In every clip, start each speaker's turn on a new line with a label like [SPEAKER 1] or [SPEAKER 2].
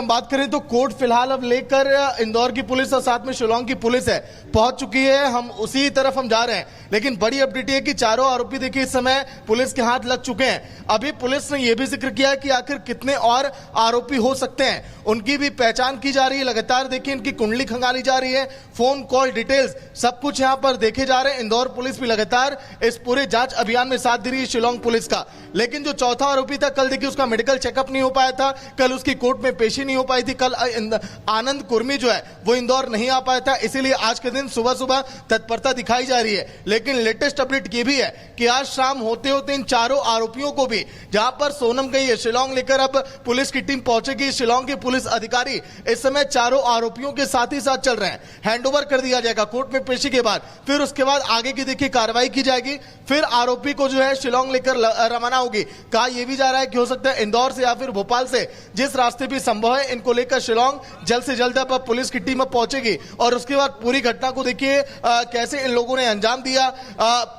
[SPEAKER 1] हम बात करें तो कोर्ट फिलहाल अब लेकर इंदौर की पुलिस और साथ में शिलोंग की पुलिस है पहुंच चुकी है। हम उसी तरफ हम जा रहे हैं, लेकिन बड़ी अपडेट है कि चारों आरोपी देखिए इस समय पुलिस के हाथ लग चुके हैं। अभी पुलिस ने यह भी जिक्र किया कि आखिर कितने और आरोपी हो सकते हैं, उनकी भी पहचान की जा रही है। लगातार देखिए इनकी कुंडली खंगाली जा रही है, फोन कॉल डिटेल्स सब कुछ यहां पर देखे जा रहे हैं। इंदौर पुलिस भी लगातार इस पूरे जांच अभियान में साथ दे रही है शिलोंग पुलिस का। लेकिन जो चौथा आरोपी था, कल देखिए उसका मेडिकल चेकअप नहीं हो पाया था, कल उसकी कोर्ट में पेशी नहीं हो पाई थी, कल आनंद कुर्मी जो है वो इंदौर नहीं आ पाया था, इसीलिए आज के दिन सुबह सुबह तत्परता दिखाई जा रही है। लेकिन लेटेस्ट अपडेट ये भी है कि आज शाम होते होते इन चारों आरोपियों को भी, जहां पर सोनम गई है शिलोंग लेकर अब पुलिस की टीम पहुंचेगी। शिलोंग के पुलिस अधिकारी इस समय चारों आरोपियों के साथ ही साथ चल रहे हैं। हैंडओवर कर दिया जाएगा कोर्ट में पेशी के बाद, फिर उसके बाद आगे की देखिए कार्रवाई की जाएगी। फिर आरोपी को जो है शिलोंग लेकर रवाना होगी। कहा यह भी जा रहा है कि हो सकता है इंदौर से या फिर भोपाल से, जिस रास्ते भी संभव है, इनको लेकर शिलोंग जल्द से जल्द अब पुलिस की टीम पहुंचेगी और उसके बाद पूरी घटना को देखिए कैसे इन लोगों ने अंजाम दिया।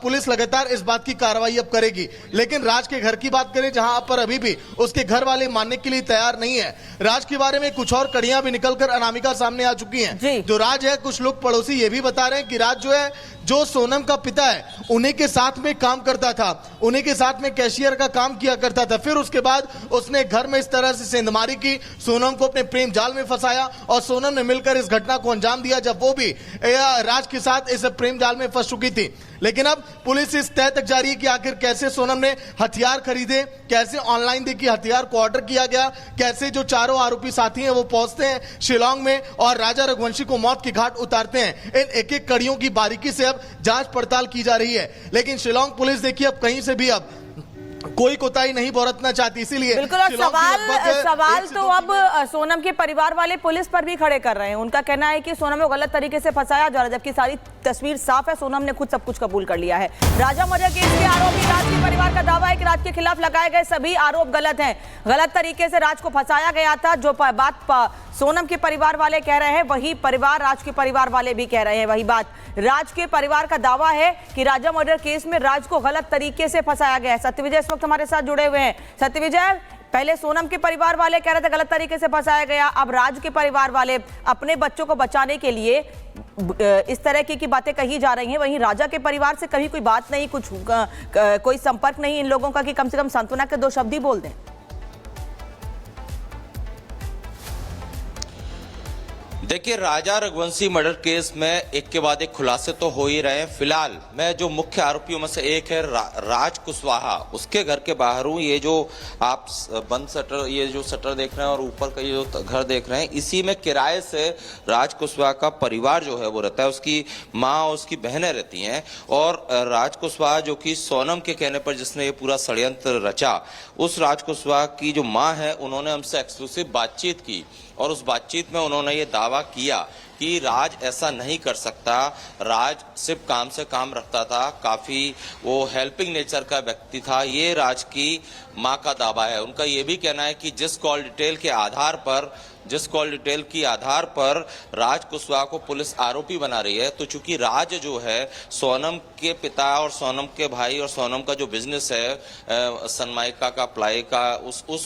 [SPEAKER 1] पुलिस लगातार इस बात की कार्रवाई अब करेगी। लेकिन राज के घर की बात करें, जहां पर अभी भी उसके घर वाले मानने के लिए तैयार नहीं है। राज के बारे में कुछ और कड़ियां भी निकलकर अनामिका सामने आ चुकी हैं। जो राज है, कुछ लोग पड़ोसी ये भी बता रहे हैं कि राज जो है, जो सोनम का पिता है, उन्हीं के साथ में काम करता था, उन्हीं के साथ में कैशियर का काम किया करता था। फिर उसके बाद उसने घर में इस तरह से सेंधमारी की, सोनम को अपने प्रेम जाल में फंसाया और सोनम ने मिलकर इस घटना को अंजाम दिया, जब वो भी राज के साथ इस प्रेम जाल में फंस चुकी थी। लेकिन अब पुलिस इस तय तक जा रही है कि आखिर कैसे सोनम ने हथियार खरीदे, कैसे ऑनलाइन देखिए हथियार को ऑर्डर किया गया, कैसे जो चारों आरोपी साथी हैं वो पहुंचते हैं शिलोंग में और राजा रघुवंशी को मौत के घाट उतारते हैं। इन एक एक कड़ियों की बारीकी से अब जांच पड़ताल की जा रही है। लेकिन शिलोंग पुलिस देखिए अब कहीं से भी अब कोई कोताही नहीं बरतना चाहती, इसीलिए
[SPEAKER 2] बिल्कुल। और सवाल तो अब सोनम के परिवार वाले पुलिस पर भी खड़े कर रहे हैं। उनका कहना है कि सोनम को गलत तरीके से फंसाया जा रहा है, जबकि सारी तस्वीर साफ है, सोनम ने खुद सब कुछ कबूल कर लिया है। राजा मर्डर केस के आरोपी राज के परिवार का दावा है कि राज के खिलाफ लगाए गए सभी आरोप गलत हैं। गलत तरीके से राज को फंसाया गया था। जो बात सोनम के परिवार वाले कह रहे हैं, वही परिवार राज के परिवार वाले भी कह रहे हैं। वही बात राज के परिवार का दावा है कि राजा मर्डर केस में राज को गलत तरीके से फंसाया गया है। सत्यविजय इस वक्त हमारे साथ जुड़े हुए हैं। सत्यविजय, पहले सोनम के परिवार वाले कह रहे थे गलत तरीके से फंसाया गया, अब राज के परिवार वाले अपने बच्चों को बचाने के लिए इस तरह की बातें कही जा रही हैं। वहीं राजा के परिवार से कभी कोई बात नहीं, कुछ कोई संपर्क नहीं इन लोगों का कि कम से कम सांत्वना के दो शब्द ही बोल दें।
[SPEAKER 3] देखिए, राजा रघुवंशी मर्डर केस में एक के बाद एक खुलासे तो हो ही रहे हैं। फिलहाल मैं जो मुख्य आरोपियों में से एक है राज कुशवाहा, उसके घर के बाहर हूँ। ये जो आप बंद शटर, ये जो शटर देख रहे हैं और ऊपर का ये जो घर देख रहे हैं, इसी में किराए से राज कुशवाहा का परिवार जो है वो रहता है। उसकी माँ और उसकी बहनें रहती हैं। और राज कुशवाहा जो कि सोनम के कहने पर जिसने ये पूरा षड्यंत्र रचा, उस राज कुशवाहा की जो माँ है, उन्होंने हमसे एक्सक्लूसिव बातचीत की और उस बातचीत में उन्होंने ये दावा किया कि राज ऐसा नहीं कर सकता। राज सिर्फ काम से काम रखता था, काफी वो हेल्पिंग नेचर का व्यक्ति था। ये राज की मां का दावा है। उनका ये भी कहना है कि जिस कॉल डिटेल के आधार पर राज कुशवाहा को पुलिस आरोपी बना रही है, तो चूंकि राज जो है सोनम के पिता और सोनम के भाई और सोनम का जो बिजनेस है सनमाइका का प्लाई का,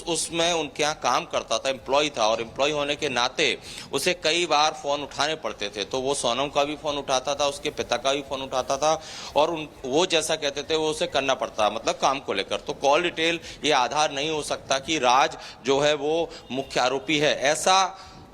[SPEAKER 3] उसमें उनके यहाँ काम करता था, एम्प्लॉय था। और एम्प्लॉय होने के नाते उसे कई बार फोन उठाने पड़ते थे। तो वो सोनम का भी फोन उठाता था, उसके पिता का भी फोन उठाता था और वो जैसा कहते थे वो उसे करना पड़ता, मतलब काम को लेकर। तो कॉल डिटेल ये आधार नहीं हो सकता कि राज जो है वो मुख्य आरोपी है, ऐसा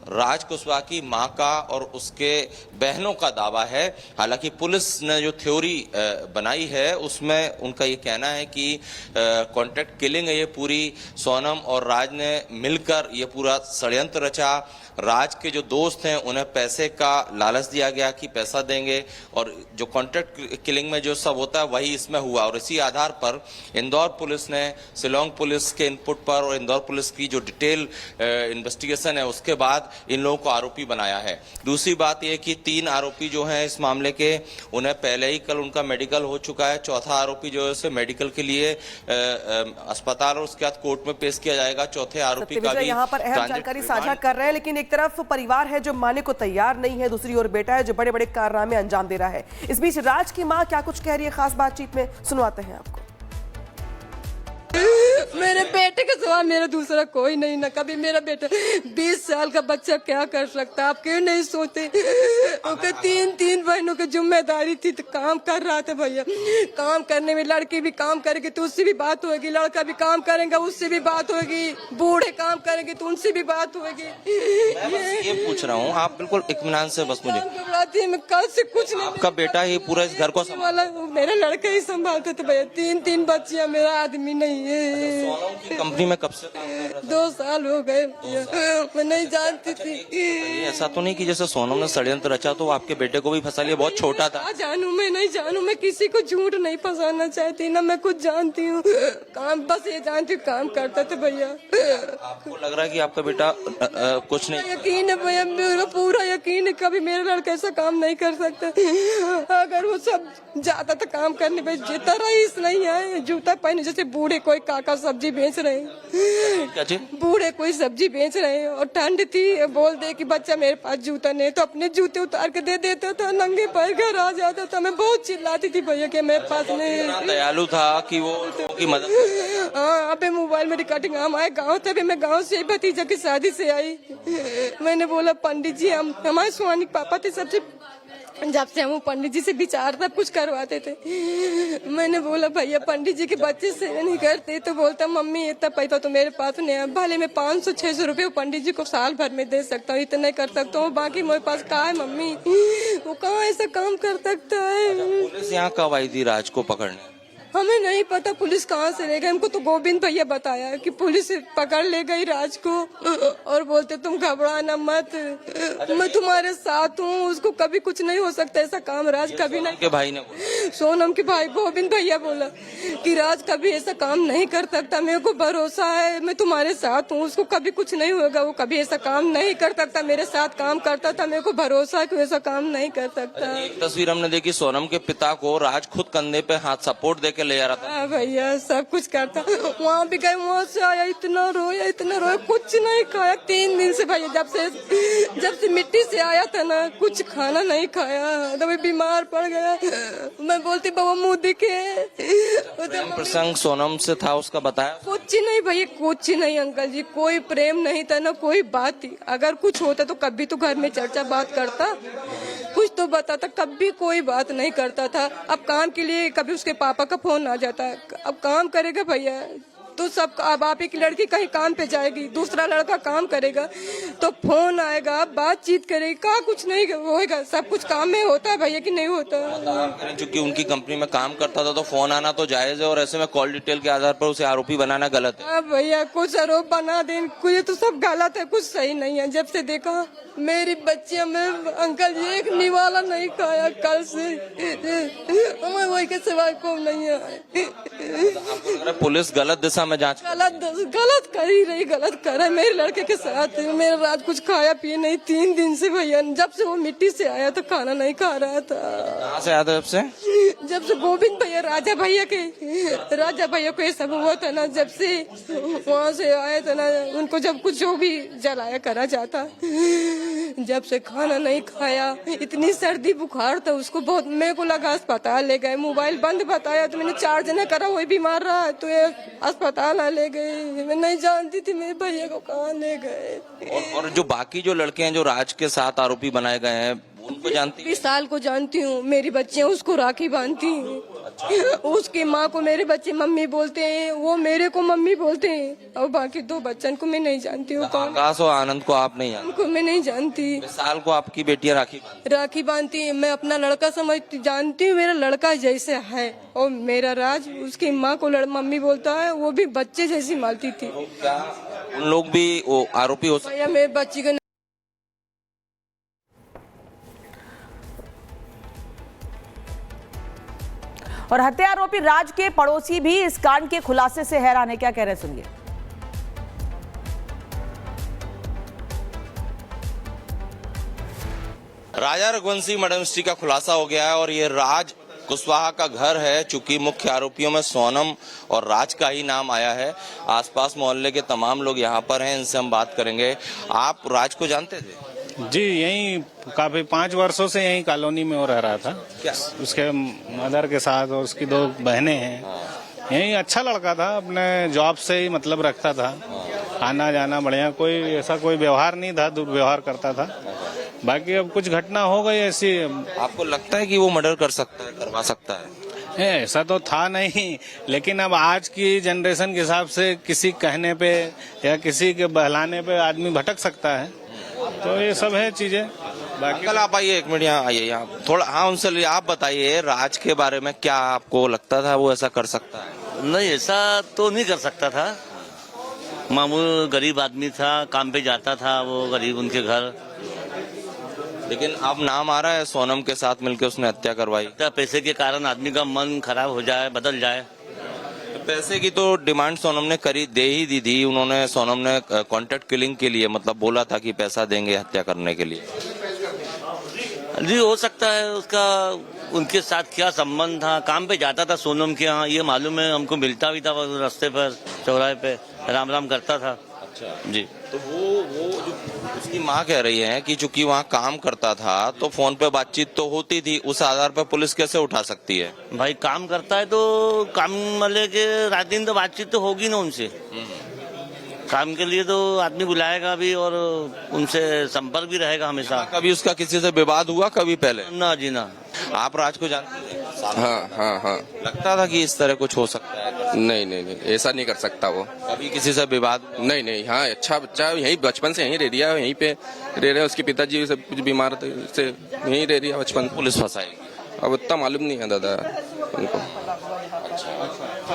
[SPEAKER 3] राज कुशवाहा की मां का और उसके बहनों का दावा है। हालांकि पुलिस ने जो थ्योरी बनाई है उसमें उनका ये कहना है कि कॉन्ट्रैक्ट किलिंग है ये पूरी, सोनम और राज ने मिलकर ये पूरा षड्यंत्र रचा। राज के जो दोस्त हैं उन्हें पैसे का लालच दिया गया कि पैसा देंगे और जो कॉन्ट्रैक्ट किलिंग में जो सब होता है वही इसमें हुआ। और इसी आधार पर इंदौर पुलिस ने शिलोंग पुलिस के इनपुट पर और इंदौर पुलिस की जो डिटेल इन्वेस्टिगेशन है उसके बाद इन लोगों को आरोपी बनाया है। दूसरी बात यह कि 3 आरोपी जो हैं इस मामले के, उन्हें पहले ही कल उनका मेडिकल हो चुका है। चौथा आरोपी जो है उसे मेडिकल के लिए अस्पताल और उसके बाद कोर्ट में पेश किया जाएगा। चौथे आरोपी का भी
[SPEAKER 4] यहाँ पर अहम जानकारी साझा कर रहे हैं। लेकिन एक तरफ परिवार है जो मानने को तैयार नहीं है, दूसरी ओर बेटा है जो बड़े बड़े कारनामे अंजाम दे रहा है। इस बीच राज की मां क्या कुछ कह रही है, खास बातचीत में सुनवाते हैं आपको।
[SPEAKER 5] मेरे बेटे के सिवा मेरा दूसरा कोई नहीं, ना कभी मेरा बेटा 20 साल का बच्चा क्या कर सकता, आप क्यों नहीं सोचते? उसके 3 बहनों की जिम्मेदारी थी तो काम कर रहा था भैया। काम करने में लड़की भी काम करेगी तो उससे भी बात होगी, लड़का भी काम करेगा उससे भी बात होगी, बूढ़े काम करेंगे तो उनसे भी बात होगी।
[SPEAKER 3] ये पूछ रहा हूँ, आप बिल्कुल इत्मीनान से बस मुझे,
[SPEAKER 5] घबराती है मैं, कल से कुछ नहीं।
[SPEAKER 3] आपका बेटा ही पूरा इस घर को
[SPEAKER 5] वाला मेरा लड़का ही संभालता था भैया, 3 बच्चियां, मेरा आदमी नहीं है।
[SPEAKER 3] सोनम की कंपनी में कब से काम कर रहा था?
[SPEAKER 5] 2 साल हो गए, मैं नहीं जानती थी।
[SPEAKER 3] ऐसा तो नहीं कि जैसे सोनम ने षड्यंत्र रचा तो वो आपके बेटे को भी फंसा लिया, बहुत छोटा था।
[SPEAKER 5] जानू मैं नहीं जानू, मैं किसी को झूठ नहीं फंसाना चाहती ना, मैं कुछ जानती हूँ काम, बस ये जानती हूँ काम करता था भैया।
[SPEAKER 3] आपको लग रहा है कि आपका बेटा कुछ नहीं?
[SPEAKER 5] यकीन है भैया, मेरा पूरा यकीन है, कभी मेरा लड़का ऐसा काम नहीं कर सकता। अगर वो सब जाता था काम करने पे, जितना रईस नहीं है, जूता पहने जैसे बूढ़े कोई काका सब्जी बेच रहे हैं, बूढ़े कोई सब्जी बेच रहे हैं और ठंड थी, बोल दे कि बच्चा मेरे पास जूता नहीं, तो अपने जूते उतार के दे देता था, नंगे पैर घर आ जाता था। मैं बहुत चिल्लाती थी भैया कि मेरे पास नहीं।
[SPEAKER 3] दयालु था कि वो लोगों की मदद।
[SPEAKER 5] हाँ, अबे मोबाइल में रिकॉर्डिंग, हम आए गाँव थे, मैं गाँव से भतीजा की शादी से आई, मैंने बोला पंडित जी, हम हमारे सुहानी पापा थे सबसे, जब से हम पंडित जी से विचार सब कुछ करवाते थे। मैंने बोला भैया पंडित जी के बच्चे से नहीं करते, तो बोलता मम्मी इतना पैसा तो मेरे पास नहीं है, भले मैं 500-600 रुपए पंडित जी को साल भर में दे सकता हूँ, इतना नहीं कर सकता हूँ, बाकी मेरे पास कहाँ है मम्मी, वो कहाँ ऐसा काम कर सकता है।
[SPEAKER 3] पुलिस यहाँ कब आई थी राज को पकड़ने?
[SPEAKER 5] हमें नहीं पता पुलिस कहाँ से ले गई, हमको तो गोविंद भैया बताया कि पुलिस पकड़ ले गई राज को और बोलते तुम घबराना मत, मैं तुम्हारे साथ हूँ, उसको कभी कुछ नहीं हो सकता, ऐसा काम राज कभी नहीं।
[SPEAKER 3] के भाई ने,
[SPEAKER 5] सोनम के भाई गोविंद भैया बोला कि राज कभी ऐसा काम नहीं कर सकता, मेरे को भरोसा है, मैं तुम्हारे साथ हूँ, उसको कभी कुछ नहीं होगा, वो कभी ऐसा काम नहीं कर सकता, मेरे साथ काम करता था, मेरे को भरोसा है कि ऐसा काम नहीं कर सकता।
[SPEAKER 3] एक तस्वीर हमने देखी, सोनम के पिता को राज खुद कंधे पे हाथ सपोर्ट देके ले जा रहा था।
[SPEAKER 5] भैया सब कुछ करता, वहाँ भी गए, वहाँ से आया, इतना रोया, कुछ नहीं खाया 3 दिन से भैया, जब से मिट्टी से आया था ना, कुछ खाना नहीं खाया, तो बीमार पड़ गया। मैं बोलती बाबा मुँह दिखे,
[SPEAKER 3] प्रसंग सोनम से था उसका बताया?
[SPEAKER 5] कुछ नहीं भैया, कुछ नहीं अंकल जी, कोई प्रेम नहीं था ना कोई बात थी, अगर कुछ होता तो कभी तो घर में चर्चा बात करता, कुछ तो बताता, कभी कोई बात नहीं करता था। अब काम के लिए कभी उसके पापा का फोन आ जाता है, अब काम करेगा भैया तो सब, अब आप एक लड़की कहीं काम पे जाएगी, दूसरा लड़का काम करेगा तो फोन आएगा, बातचीत करेगी, कहा कुछ नहीं होएगा, सब कुछ काम में होता है भैया कि नहीं होता।
[SPEAKER 3] चूंकि उनकी कंपनी में काम करता था तो फोन आना तो जायज है, और ऐसे में कॉल डिटेल के आधार पर उसे आरोपी बनाना गलत है।
[SPEAKER 5] अब भैया कुछ आरोप बना दें, कुछ तो सब गलत है, कुछ सही नहीं है। जब से देखा मेरी बच्चियां में अंकल जी एक निवाला नहीं खाया कल से, हमें वही के सिवाय को नहीं है।
[SPEAKER 3] पुलिस गलत दिशा में जांच
[SPEAKER 5] गलत कर ही रही, गलत कर रहा है मेरे लड़के के साथ। मेरा रात कुछ खाया पिए नहीं 3 दिन से भैया, जब से वो मिट्टी से आया तो खाना नहीं खा रहा था।
[SPEAKER 3] कहाँ से आया था?
[SPEAKER 5] जब से गोविंद भैया राजा भैया को ये सब हुआ था ना, जब से वहाँ से आया था ना, उनको जब कुछ जो भी जलाया करा जाता, जब से खाना नहीं खाया, इतनी सर्दी बुखार था उसको बहुत, मेरे को लगा अस्पताल ले गए, मोबाइल बंद बताया तो मैंने चार्ज न करा, वही बीमार रहा तो ये अस्पताल ले गए, मैं नहीं जानती थी मेरे भैया को कहाँ ले गए।
[SPEAKER 3] और जो बाकी जो लड़के हैं जो राज के साथ आरोपी बनाए गए हैं उनको जानती?
[SPEAKER 5] 20 साल को जानती हूँ, मेरी बच्चियाँ उसको राखी बांधती हैं, उसकी माँ को मेरे बच्चे मम्मी बोलते हैं, वो मेरे को मम्मी बोलते हैं, और बाकी 2 बच्चन को मैं नहीं जानती हूँ कौन।
[SPEAKER 3] आकाश और आनंद को आप नहीं जानती?
[SPEAKER 5] उनको मैं नहीं जानती।
[SPEAKER 3] साल को आपकी बेटियां
[SPEAKER 5] राखी बांधती है, मैं अपना लड़का समझती, जानती हूँ मेरा लड़का जैसे है, और मेरा राज उसकी माँ को मम्मी बोलता है, वो भी बच्चे जैसी मालती थी।
[SPEAKER 3] उन लोग भी वो आरोपी हो सकते?
[SPEAKER 5] मेरे बच्ची का
[SPEAKER 2] और हत्या आरोपी राज के पड़ोसी भी इस कांड के खुलासे से हैरान है, क्या कह रहे हैं सुनिए।
[SPEAKER 3] राजा रघुवंशी मर्डर मिस्ट्री का खुलासा हो गया है और ये राज कुशवाहा का घर है। चूंकि मुख्य आरोपियों में सोनम और राज का ही नाम आया है, आसपास मोहल्ले के तमाम लोग यहाँ पर हैं, इनसे हम बात करेंगे। आप राज को जानते थे?
[SPEAKER 6] जी, यहीं काफी 5 वर्षों से यहीं कॉलोनी में वो रह रहा था।
[SPEAKER 3] क्या?
[SPEAKER 6] उसके मदर के साथ और उसकी 2 बहनें हैं, यही अच्छा लड़का था, अपने जॉब से ही मतलब रखता था, आना जाना बढ़िया, कोई ऐसा कोई व्यवहार नहीं था, दुर्व्यवहार करता था। बाकी अब कुछ घटना हो गई ऐसी।
[SPEAKER 3] आपको लगता है कि वो मर्डर कर सकता है, करवा सकता है?
[SPEAKER 6] ऐसा तो था नहीं, लेकिन अब आज की जनरेशन के हिसाब से किसी कहने पे या किसी के बहलाने पे आदमी भटक सकता है, तो ये सब है चीजें। बाकी
[SPEAKER 3] कल आप आइए, एक मिनट यहाँ आइए, यहाँ थोड़ा, हाँ उनसे आप बताइए राज के बारे में, क्या आपको लगता था वो ऐसा कर सकता है?
[SPEAKER 7] नहीं, ऐसा तो नहीं कर सकता था। मामूल गरीब आदमी था, काम पे जाता था वो गरीब, उनके घर।
[SPEAKER 3] लेकिन अब नाम आ रहा है सोनम के साथ मिलकर उसने हत्या करवाई।
[SPEAKER 7] पैसे के कारण आदमी का मन खराब हो जाए, बदल जाए।
[SPEAKER 3] पैसे की तो डिमांड सोनम ने दे ही दी थी। उन्होंने, सोनम ने कॉन्ट्रैक्ट किलिंग के लिए मतलब बोला था कि पैसा देंगे हत्या करने के लिए।
[SPEAKER 7] जी हो सकता है, उसका उनके साथ क्या संबंध था। काम पे जाता था सोनम के यहाँ, ये मालूम है, हमको मिलता भी था रास्ते पर, चौराहे पे राम राम करता था। अच्छा जी।
[SPEAKER 3] तो वो जो उसकी माँ कह रही है कि चूंकि वहाँ काम करता था तो फोन पे बातचीत तो होती थी, उस आधार पर पुलिस कैसे उठा सकती है?
[SPEAKER 7] भाई काम करता है तो काम वाले के रात दिन तो बातचीत तो होगी ना उनसे। काम के लिए तो आदमी बुलाएगा भी और उनसे संपर्क भी रहेगा हमेशा।
[SPEAKER 3] कभी उसका किसी से विवाद हुआ कभी पहले?
[SPEAKER 7] ना जी ना।
[SPEAKER 3] आप राज को जानते थे?
[SPEAKER 8] हाँ।
[SPEAKER 3] लगता था कि इस तरह कुछ हो सकता है?
[SPEAKER 8] नहीं, ऐसा नहीं कर सकता वो।
[SPEAKER 3] कभी किसी से विवाद?
[SPEAKER 8] नहीं। हाँ, अच्छा बच्चा, यही बचपन से यहीं रह रिया, यहीं पे रह रहे। उसके पिताजी से कुछ बीमार थे, से यहीं रह रिया बचपन।
[SPEAKER 3] पुलिस फंसाई?
[SPEAKER 8] अब उतना मालूम नहीं है दादा उनको।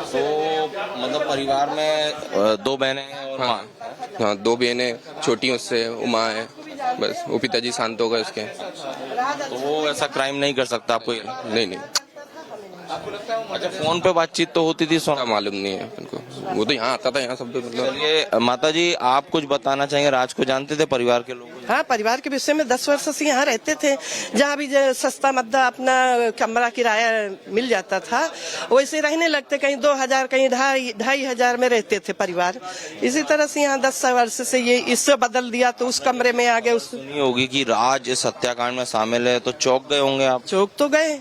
[SPEAKER 3] तो मतलब परिवार में दो बहनें हैं और माँ?
[SPEAKER 8] हाँ, दो बहनें छोटी उससे, वो माँ है बस। वो पिताजी शांत हो गए उसके।
[SPEAKER 3] तो वो ऐसा क्राइम नहीं कर सकता आपको?
[SPEAKER 8] नहीं।
[SPEAKER 3] अच्छा, फोन पे बातचीत तो होती थी सोना?
[SPEAKER 8] मालूम नहीं है उनको, वो तो यहाँ आता था, यहाँ सब मतलब।
[SPEAKER 3] चलिए माता जी, आप कुछ बताना चाहेंगे? राज को जानते थे परिवार के लोग?
[SPEAKER 9] हाँ, परिवार के विषय में 10 वर्ष से यहाँ रहते थे। जहाँ भी सस्ता मद्दा अपना कमरा किराया मिल जाता था, वैसे रहने लगते। कहीं 2000, कहीं 2500 में रहते थे परिवार। इसी तरह से यहाँ 10 वर्ष से ये इससे बदल दिया तो उस कमरे में आ गए।
[SPEAKER 3] सुनी होगी कि राज इस हत्याकांड में शामिल है, तो चौंक गए होंगे आप?
[SPEAKER 9] चौंक तो गए,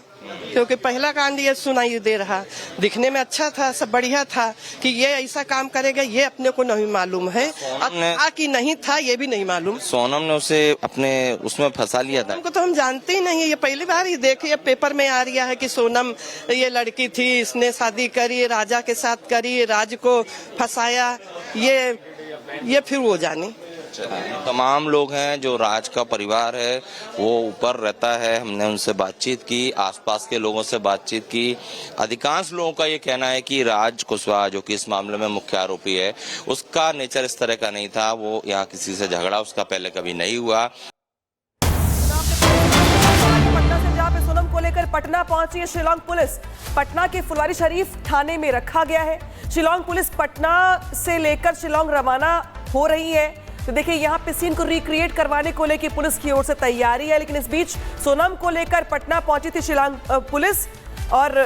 [SPEAKER 9] क्योंकि पहला कांड ये सुनाई दे रहा। दिखने में अच्छा था, सब बढ़िया था, कि ये ऐसा काम करेगा ये अपने को नहीं मालूम है। था कि नहीं था ये भी नहीं मालूम।
[SPEAKER 3] सोनम ने उसे अपने उसमें फंसा लिया था?
[SPEAKER 9] हमको तो हम जानते ही नहीं है, ये पहली बार ही देखे। पेपर में आ रहा है कि सोनम ये लड़की थी, इसने शादी करी, राजा के साथ करी, राज को फंसाया। ये फिर वो जाने।
[SPEAKER 3] तमाम लोग हैं जो राज का परिवार है, वो ऊपर रहता है। हमने उनसे बातचीत की, आसपास के लोगों से बातचीत की। अधिकांश लोगों का ये कहना है कि राज कुशवाहा, जो कि इस मामले में मुख्य आरोपी है, उसका नेचर इस तरह का नहीं था। वो यहाँ किसी से झगड़ा उसका पहले कभी नहीं हुआ।
[SPEAKER 4] पटना से जहाँ पे सोनम को लेकर पटना पहुंची है शिलांग पुलिस। पटना के फुलवारी शरीफ थाने में रखा गया है। शिलांग पुलिस पटना से लेकर शिलांग रवाना हो रही है। तो देखिए, यहाँ पे सीन को रिक्रिएट करवाने को लेकर पुलिस की ओर से तैयारी है। लेकिन इस बीच सोनम को लेकर पटना पहुंची थी शिलांग पुलिस, और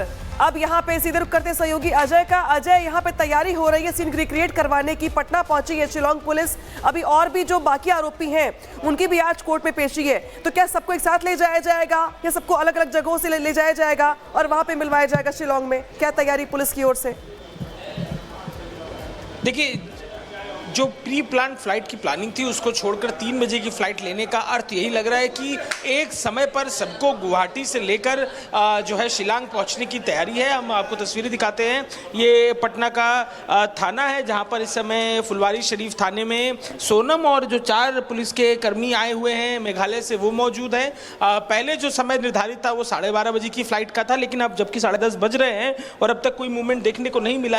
[SPEAKER 4] अब यहाँ पे सीधे रुख करते सहयोगी अजय का। अजय, यहाँ पे तैयारी हो रही है सीन रिक्रिएट करवाने की। पटना पहुंची है शिलांग पुलिस। अभी और भी जो बाकी आरोपी हैं उनकी भी आज कोर्ट में पेशी है। तो क्या सबको एक साथ ले जाया जाएगा या सबको अलग अलग जगहों से ले जाया जाएगा और वहां पे मिलवाया जाएगा शिलांग में? क्या तैयारी पुलिस की ओर से?
[SPEAKER 10] देखिए, जो प्री प्लान फ्लाइट की प्लानिंग थी उसको छोड़कर 3 बजे की फ्लाइट लेने का अर्थ यही लग रहा है कि एक समय पर सबको गुवाहाटी से लेकर जो है शिलांग पहुंचने की तैयारी है। हम आपको तस्वीरें दिखाते हैं। ये पटना का थाना है जहां पर इस समय फुलवारी शरीफ थाने में सोनम और जो 4 पुलिस के कर्मी आए हुए हैं मेघालय से, वो मौजूद हैं। पहले जो समय निर्धारित था वो 12:30 बजे की फ्लाइट का था, लेकिन अब जबकि 10:30 बज रहे हैं और अब तक कोई मूवमेंट देखने को नहीं मिला है।